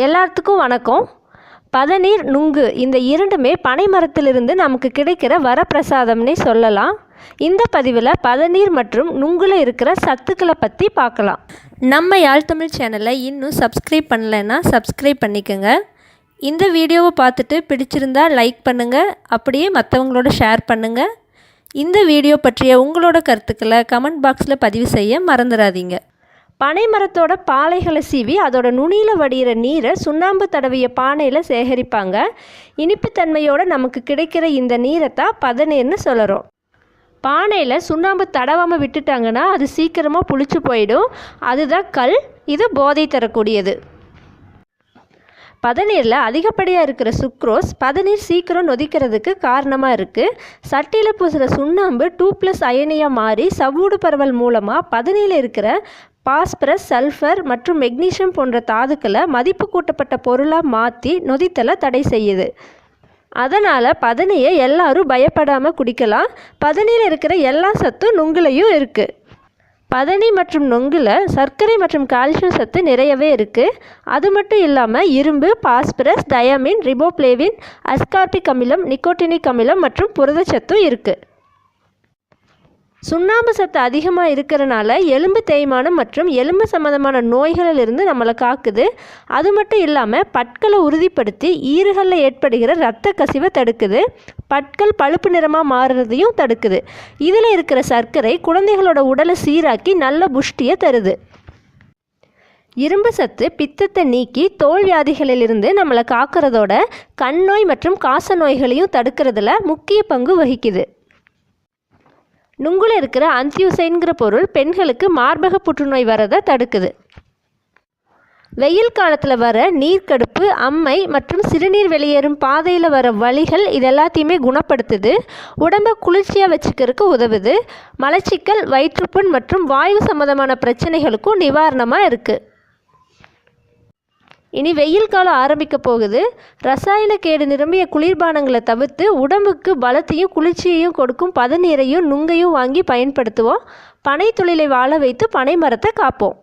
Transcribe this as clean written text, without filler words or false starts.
எல்லாத்துக்கும் வணக்கம். பதநீர், நுங்கு இந்த இரண்டுமே பனை மரத்திலிருந்து நமக்கு கிடைக்கிற வரப்பிரசாதம்னே சொல்லலாம். இந்த பதிவில் பதநீர் மற்றும் நுங்குல இருக்கிற சத்துக்களை பற்றி பார்க்கலாம். நம்ம யாழ் தமிழ் சேனலை இன்னும் சப்ஸ்கிரைப் பண்ணலைன்னா சப்ஸ்கிரைப் பண்ணிக்கோங்க. இந்த வீடியோவை பார்த்துட்டு பிடிச்சிருந்தா லைக் பண்ணுங்கள், அப்படியே மற்றவங்களோட ஷேர் பண்ணுங்கள். இந்த வீடியோ பற்றிய உங்களோட கருத்துக்களை கமெண்ட் பாக்ஸில் பதிவு செய்ய மறந்துடாதீங்க. பனை மரத்தோட பாலைகளை சீவி அதோட நுனியில் வடிகிற நீரை சுண்ணாம்பு தடவிய பானையில் சேகரிப்பாங்க. இனிப்புத்தன்மையோடு நமக்கு கிடைக்கிற இந்த நீரை தான் பதநீர்னு சொல்கிறோம். பானையில் சுண்ணாம்பு தடவாமல் விட்டுட்டாங்கன்னா அது சீக்கிரமாக புளிச்சு போயிடும். அதுதான் கல். இது போதை தரக்கூடியது. பதநீரில் அதிகப்படியாக இருக்கிற சுக்ரோஸ் பதநீர் சீக்கிரம் நொதிக்கிறதுக்கு காரணமாக இருக்குது. சட்டியில் பூசுகிற சுண்ணாம்பு 2+ அயனியாக மாறி சவ்வூடு பரவல் மூலமாக பதநீரில் இருக்கிற பாஸ்பரஸ், சல்ஃபர் மற்றும் மெக்னீசியம் போன்ற தாதுக்களை மதிப்பு கூட்டப்பட்ட பொருளாக மாற்றி நொதித்தலை தடை செய்யுது. அதனால் பதநீரை எல்லாரும் பயப்படாமல் குடிக்கலாம். பதநீரில் இருக்கிற எல்லா சத்தும் நுங்குலையும் இருக்குது. பதநீர் மற்றும் நொங்குல சர்க்கரை மற்றும் கால்சியம் சத்து நிறையவே இருக்குது. அது மட்டும் இல்லாமல் இரும்பு, பாஸ்பரஸ், தயமின், ரிபோப்ளேவின், அஸ்கார்பிக் அமிலம், நிக்கோட்டினிக் அமிலம் மற்றும் புரதச்சத்தும் இருக்குது. சுண்ணாம்பு சத்து அதிகமாக இருக்கிறனால எலும்பு தேய்மானம் மற்றும் எலும்பு சம்மந்தமான நோய்களிலிருந்து நம்மளை காக்குது. அது மட்டும் இல்லாமல் பற்களை உறுதிப்படுத்தி ஈறுகளில் ஏற்படுகிற இரத்த கசிவை தடுக்குது. பற்கள் பழுப்பு நிறமாக மாறுறதையும் தடுக்குது. இதில் இருக்கிற சர்க்கரை குழந்தைகளோட உடலை சீராக்கி நல்ல புஷ்டியை தருது. இரும்பு சத்து பித்தத்தை நீக்கி தோல் வியாதிகளிலிருந்து நம்மளை காக்கிறதோட கண் நோய் மற்றும் காச நோய்களையும் தடுக்கிறதுல முக்கிய பங்கு வகிக்குது. நுங்குல இருக்கிற அந்தியூசைன்கிற பொருள் பெண்களுக்கு மார்பக புற்றுநோய் வரதை தடுக்குது. வெயில் காலத்தில் வர நீர்க்கடுப்பு, அம்மை மற்றும் சிறுநீர் வெளியேறும் பாதையில் வர வலிகள் இது எல்லாத்தையுமே குணப்படுத்துது. உடம்பை குளிர்ச்சியாக வச்சுக்கிறதுக்கு உதவுது. மலச்சிக்கல், வயிற்றுப்புண் மற்றும் வாயு சம்மந்தமான பிரச்சனைகளுக்கும் நிவாரணமாக இருக்குது. இனி வெயில் காலம் ஆரம்பிக்க போகுது. ரசாயன கேடு நிரம்பிய குளிர்பானங்களை தவிர்த்து உடம்புக்கு பலத்தையும் குளிர்ச்சியையும் கொடுக்கும் பதநீரையும் நுங்கையும் வாங்கி பயன்படுத்துவோம். பனை தொழிலை வாழ வைத்து பனை மரத்தை காப்போம்.